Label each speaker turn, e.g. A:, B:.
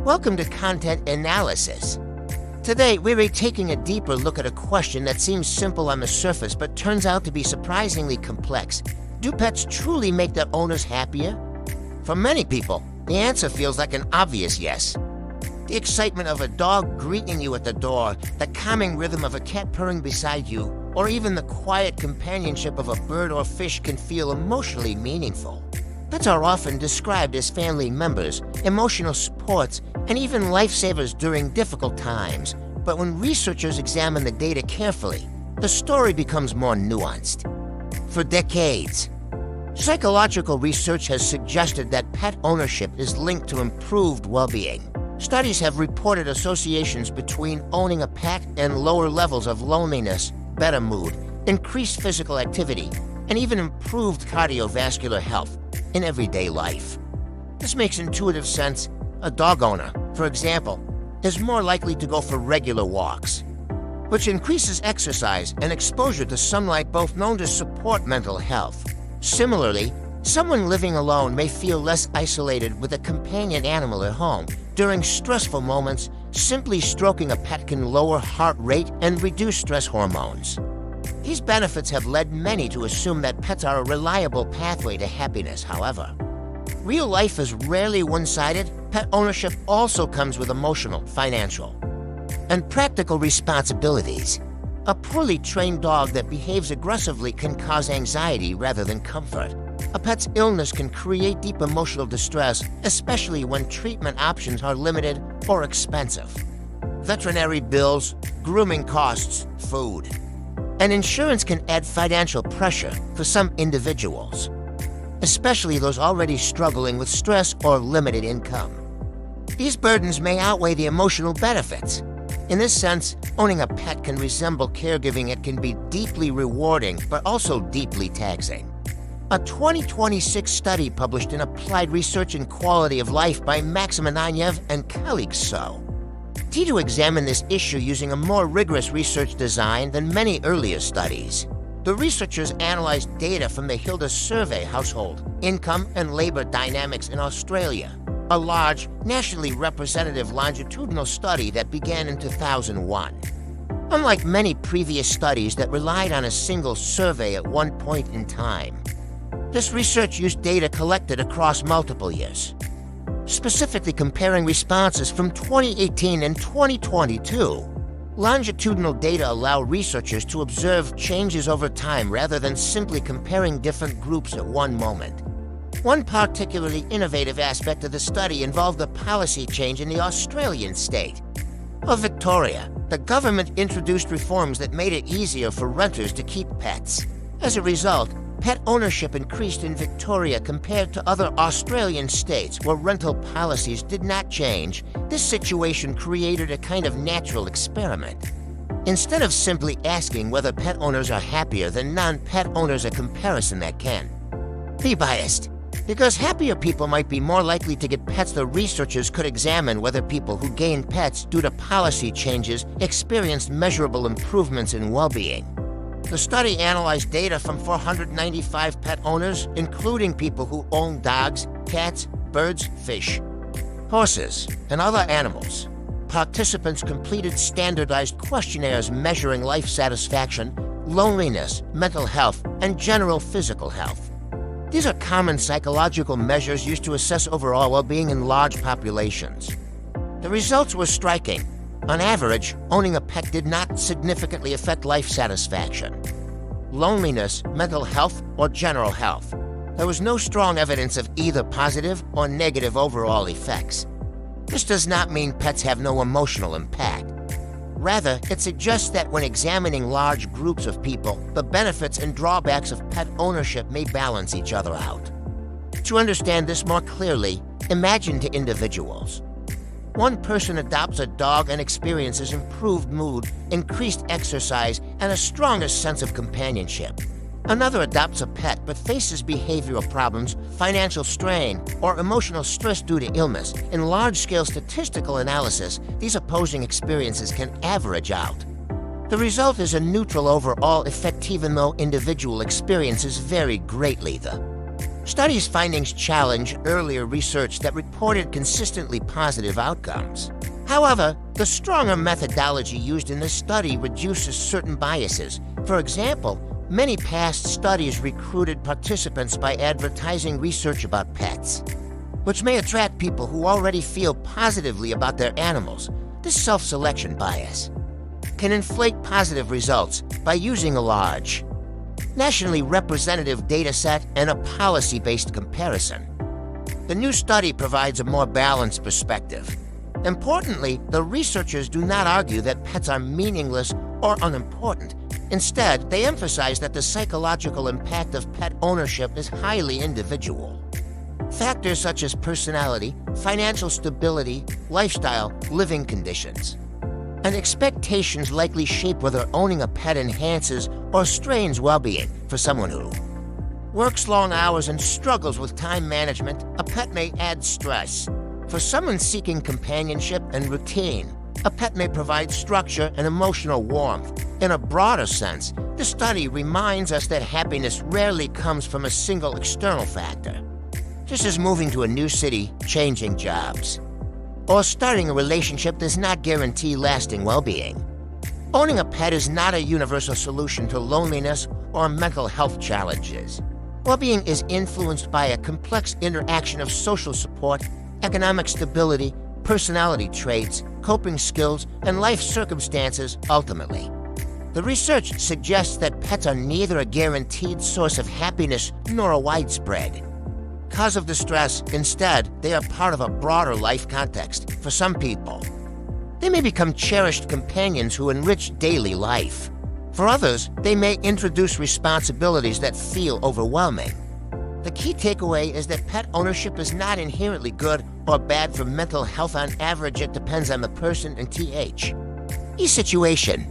A: Welcome to Content Analysis. Today, we're taking a deeper look at a question that seems simple on the surface but turns out to be surprisingly complex. Do pets truly make their owners happier? For many people, the answer feels like an obvious yes. The excitement of a dog greeting you at the door, the calming rhythm of a cat purring beside you, or even the quiet companionship of a bird or fish can feel emotionally meaningful. Pets are often described as family members, emotional supports, and even lifesavers during difficult times. But when researchers examine the data carefully, the story becomes more nuanced. For decades, psychological research has suggested that pet ownership is linked to improved well-being. Studies have reported associations between owning a pet and lower levels of loneliness, better mood, increased physical activity, and even improved cardiovascular health in everyday life. This makes intuitive sense. A dog owner, for example, is more likely to go for regular walks, which increases exercise and exposure to sunlight, both known to support mental health. Similarly, someone living alone may feel less isolated with a companion animal at home. During stressful moments, simply stroking a pet can lower heart rate and reduce stress hormones. These benefits have led many to assume that pets are a reliable pathway to happiness. However, real life is rarely one-sided. Pet ownership also comes with emotional, financial, and practical responsibilities. A poorly trained dog that behaves aggressively can cause anxiety rather than comfort. A pet's illness can create deep emotional distress, especially when treatment options are limited or expensive. Veterinary bills, grooming costs, food, and insurance can add financial pressure for some individuals, especially those already struggling with stress or limited income. These burdens may outweigh the emotional benefits. In this sense, owning a pet can resemble caregiving. It can be deeply rewarding, but also deeply taxing. A 2026 study published in Applied Research in Quality of Life by Maxim Ananyev and colleagues to examine this issue using a more rigorous research design than many earlier studies. The researchers analyzed data from the HILDA survey, Household Income and Labor Dynamics in Australia, a large, nationally representative longitudinal study that began in 2001. Unlike many previous studies that relied on a single survey at one point in time, this research used data collected across multiple years, specifically comparing responses from 2018 and 2022. Longitudinal data allow researchers to observe changes over time rather than simply comparing different groups at one moment. One particularly innovative aspect of the study involved a policy change in the Australian state of Victoria. The government introduced reforms that made it easier for renters to keep pets. As a result, pet ownership increased in Victoria compared to other Australian states where rental policies did not change. This situation created a kind of natural experiment. Instead of simply asking whether pet owners are happier than non-pet owners, a comparison that can be biased. Because happier people might be more likely to get pets, the researchers could examine whether people who gained pets due to policy changes experienced measurable improvements in well-being. The study analyzed data from 495 pet owners, including people who own dogs, cats, birds, fish, horses, and other animals. Participants completed standardized questionnaires measuring life satisfaction, loneliness, mental health, and general physical health. These are common psychological measures used to assess overall well-being in large populations. The results were striking. On average, owning a pet did not significantly affect life satisfaction, loneliness, mental health, or general health. There was no strong evidence of either positive or negative overall effects. This does not mean pets have no emotional impact. Rather, it suggests that when examining large groups of people, the benefits and drawbacks of pet ownership may balance each other out. To understand this more clearly, imagine two individuals. One person adopts a dog and experiences improved mood, increased exercise, and a stronger sense of companionship. Another adopts a pet but faces behavioral problems, financial strain, or emotional stress due to illness. In large-scale statistical analysis, these opposing experiences can average out. The result is a neutral overall effect, even though individual experiences vary greatly. The Studies' findings challenge earlier research that reported consistently positive outcomes. However, the stronger methodology used in this study reduces certain biases. For example, many past studies recruited participants by advertising research about pets, which may attract people who already feel positively about their animals. This self-selection bias can inflate positive results by using a large, nationally representative data set and a policy-based comparison. The new study provides a more balanced perspective. Importantly, the researchers do not argue that pets are meaningless or unimportant. Instead, they emphasize that the psychological impact of pet ownership is highly individual. Factors such as personality, financial stability, lifestyle, living conditions, and expectations likely shape whether owning a pet enhances or strains well-being. For someone who works long hours and struggles with time management, a pet may add stress. For someone seeking companionship and routine, a pet may provide structure and emotional warmth. In a broader sense, the study reminds us that happiness rarely comes from a single external factor, just as moving to a new city, changing jobs, or starting a relationship does not guarantee lasting well-being. Owning a pet is not a universal solution to loneliness or mental health challenges. Well-being is influenced by a complex interaction of social support, economic stability, personality traits, coping skills, and life circumstances ultimately. The research suggests that pets are neither a guaranteed source of happiness nor a widespread cause of distress. Instead, they are part of a broader life context. For some people, they may become cherished companions who enrich daily life. For others, they may introduce responsibilities that feel overwhelming. The key takeaway is that pet ownership is not inherently good or bad for mental health. On average, it depends on the person and each situation.